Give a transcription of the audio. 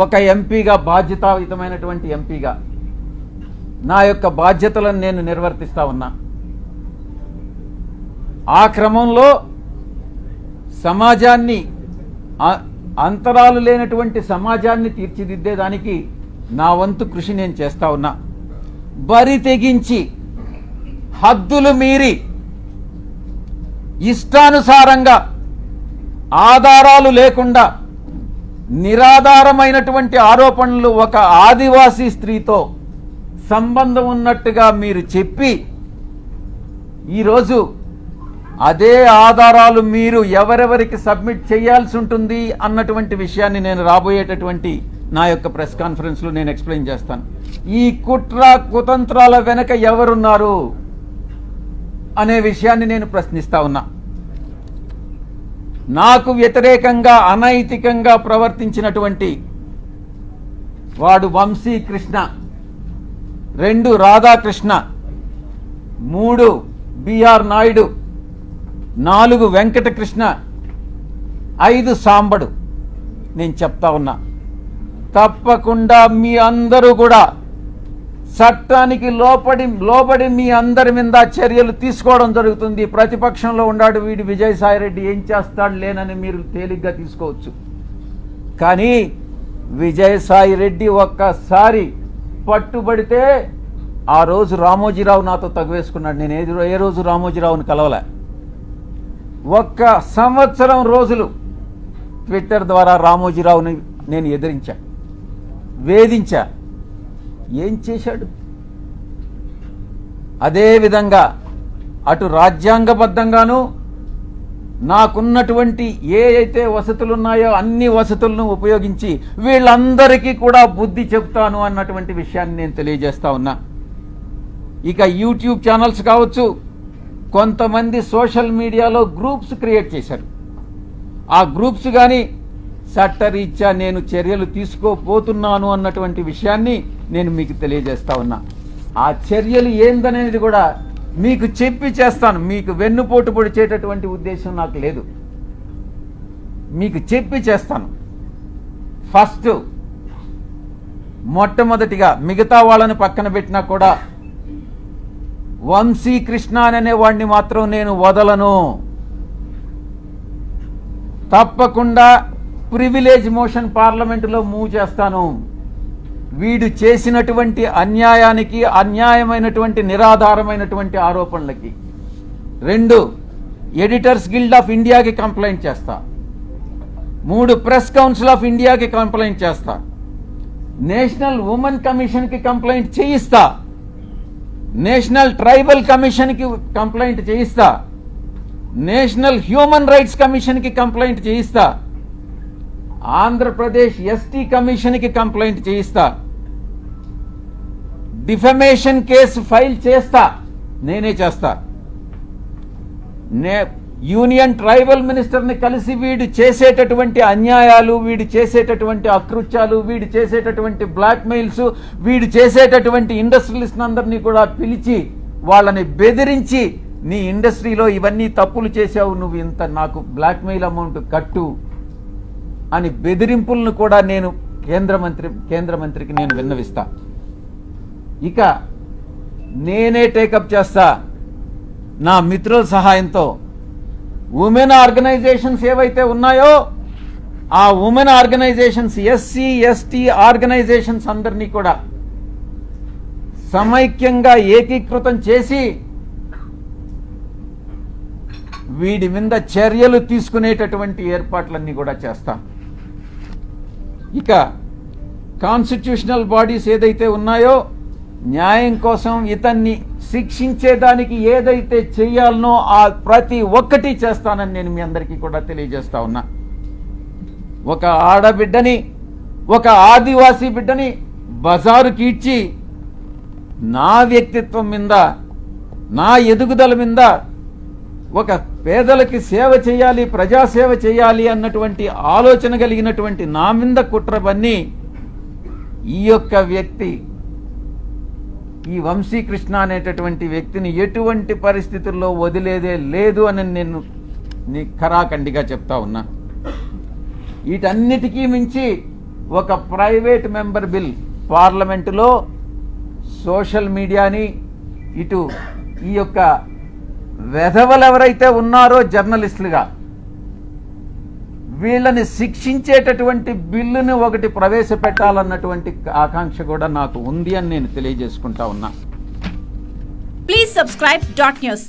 ఒక ఎంపీగా, బాధ్యతాయుతమైనటువంటి ఎంపీగా నా యొక్క బాధ్యతలను నేను నిర్వర్తిస్తా ఉన్నా. ఆ క్రమంలో సమాజాన్ని, అంతరాలు లేనటువంటి సమాజాన్ని తీర్చిదిద్దేదానికి నా వంతు కృషి నేను చేస్తా ఉన్నా. బరి తెగించి హద్దులు మీరి ఇష్టానుసారంగా ఆధారాలు లేకుండా నిరాధారమైనటువంటి ఆరోపణలు ఒక ఆదివాసీ స్త్రీతో సంబంధం ఉన్నట్టుగా మీరు చెప్పి ఈరోజు అదే ఆధారాలు మీరు ఎవరెవరికి సబ్మిట్ చేయాల్సి ఉంటుంది అన్నటువంటి విషయాన్ని నేను రాబోయేటటువంటి నా యొక్క ప్రెస్ కాన్ఫరెన్స్లో నేను ఎక్స్ప్లెయిన్ చేస్తాను. ఈ కుట్ర కుతంత్రాల వెనక ఎవరున్నారు అనే విషయాన్ని నేను ప్రశ్నిస్తా ఉన్నా. నాకు వ్యతిరేకంగా అనైతికంగా ప్రవర్తించినటువంటి వాడు వంశీకృష్ణ, 2 రాధాకృష్ణ, 3 బిఆర్ నాయుడు, 4 వెంకటకృష్ణ, 5 సాంబడు. నేను చెప్తా ఉన్నా, తప్పకుండా మీ అందరూ కూడా చట్టానికి లోబడి మీ అందరి మీద చర్యలు తీసుకోవడం జరుగుతుంది. ప్రతిపక్షంలో ఉన్నాడు వీడు విజయసాయిరెడ్డి, ఏం చేస్తాడు లేనని మీరు తేలిగ్గా తీసుకోవచ్చు. కానీ విజయసాయిరెడ్డి ఒక్కసారి పట్టుబడితే ఆ రోజు రామోజీరావు నాతో తగువేసుకున్నాడు. నేను ఏ రోజు రామోజీరావుని కలవలే. 1 సంవత్సరం రోజులు ట్విట్టర్ ద్వారా రామోజీరావుని నేను ఎదిరించా, వేధించా. ఏం చేశాడు? అదేవిధంగా అటు రాజ్యాంగబద్ధంగాను నాకున్నటువంటి ఏ అయితే వసతులున్నాయో అన్ని వసతులను ఉపయోగించి వీళ్ళందరికీ కూడా బుద్ధి చెప్తాను అన్నటువంటి విషయాన్ని నేను తెలియజేస్తా ఉన్నా. ఇక యూట్యూబ్ ఛానల్స్ కావచ్చు, కొంతమంది సోషల్ మీడియాలో గ్రూప్స్ క్రియేట్ చేశారు. ఆ గ్రూప్స్ కానీ చట్టరీత్యా నేను చర్యలు తీసుకోపోతున్నాను అన్నటువంటి విషయాన్ని నేను మీకు తెలియజేస్తా ఉన్నా. ఆ చర్యలు ఏందనేది కూడా మీకు చెప్పి చేస్తాను. మీకు వెన్నుపోటు పొడిచేటటువంటి ఉద్దేశం నాకు లేదు. మీకు చెప్పి చేస్తాను. ఫస్ట్ మొట్టమొదటిగా మిగతా వాళ్ళని పక్కన పెట్టినా కూడా వంశీకృష్ణ అనే వాడిని మాత్రం నేను వదలను. తప్పకుండా ప్రివిలేజ్ మోషన్ పార్లమెంటులో మూవ్ చేస్తాను. వీడు చేసినటువంటి అన్యాయానికి, అన్యాయమైనటువంటి నిరాధారమైనటువంటి ఆరోపణలకి. 2 ఎడిటర్స్ గిల్డ్ ఆఫ్ ఇండియాకి కంప్లైంట్ చేస్తా. 3 ప్రెస్ కౌన్సిల్ ఆఫ్ ఇండియాకి కంప్లైంట్ చేస్తా. నేషనల్ ఉమెన్ కమిషన్కి కంప్లైంట్ చేయిస్తా. నేషనల్ ట్రైబల్ కమిషన్కి కంప్లైంట్ చేయిస్తా. నేషనల్ హ్యూమన్ రైట్స్ కమిషన్కి కంప్లైంట్ చేయిస్తా. ఆంధ్రప్రదేశ్ ఎస్టీ కమిషన్కి కంప్లైంట్ చేయిస్తా. డిఫమేషన్ కేసు ఫైల్ చేస్తా, నేనే చేస్తా. యూనియన్ ట్రైబల్ మినిస్టర్ని కలిసి వీడు చేసేటటువంటి అన్యాయాలు, వీడు చేసేటటువంటి అకృత్యాలు, వీడు చేసేటటువంటి బ్లాక్మెయిల్స్, వీడు చేసేటటువంటి ఇండస్ట్రియలిస్ట్ అందరినీ కూడా పిలిచి వాళ్ళని బెదిరించి నీ ఇండస్ట్రీలో ఇవన్నీ తప్పులు చేశావు, నువ్వు ఇంత నాకు బ్లాక్మెయిల్ అమౌంట్ కట్టు అని బెదిరింపులను కూడా నేను కేంద్ర మంత్రికి నేను విన్నవిస్తా. ఇక నేనే టేకప్ చేస్తా నా మిత్రుల సహాయంతో. ఉమెన్ ఆర్గనైజేషన్స్ ఏవైతే ఉన్నాయో ఆ women organisations, SC ST organisations అందరినీ కూడా సమైక్యంగా ఏకీకృతం చేసి వీడి మీద చర్యలు తీసుకునేటటువంటి ఏర్పాట్లన్నీ కూడా చేస్తాం. ఇక కాన్స్టిట్యూషనల్ బాడీస్ ఏదైతే ఉన్నాయో న్యాయం కోసం ఇతన్ని శిక్షించేదానికి ఏదైతే చేయాలనో ఆ ప్రతి ఒక్కటి చేస్తానని నేను మీ అందరికీ కూడా తెలియజేస్తా ఉన్నా. ఒక ఆడబిడ్డని, ఒక ఆదివాసీ బిడ్డని బజారుకి ఇచ్చి నా వ్యక్తిత్వం మీద, నా ఎదుగుదల మీద, ఒక పేదలకి సేవ చేయాలి, ప్రజాసేవ చేయాలి అన్నటువంటి ఆలోచన కలిగినటువంటి నా మీద కుట్ర పన్ని ఈ యొక్క వ్యక్తి, ఈ వంశీకృష్ణ అనేటటువంటి వ్యక్తిని ఎటువంటి పరిస్థితుల్లో వదిలేదే లేదు అని నేను ఖరాఖండిగా చెప్తా ఉన్నా. వీటన్నిటికీ మించి ఒక ప్రైవేట్ మెంబర్ బిల్ పార్లమెంటులో సోషల్ మీడియాని ఇటు ఈ యొక్క వెధవలు ఎవరైతే ఉన్నారో జర్నలిస్టులుగా వీళ్ళని శిక్షించేటటువంటి బిల్లుని ఒకటి ప్రవేశపెట్టాలన్నటువంటి ఆకాంక్ష కూడా నాకు ఉంది అని నేను తెలియజేసుకుంటా ఉన్నా. Please subscribe .news.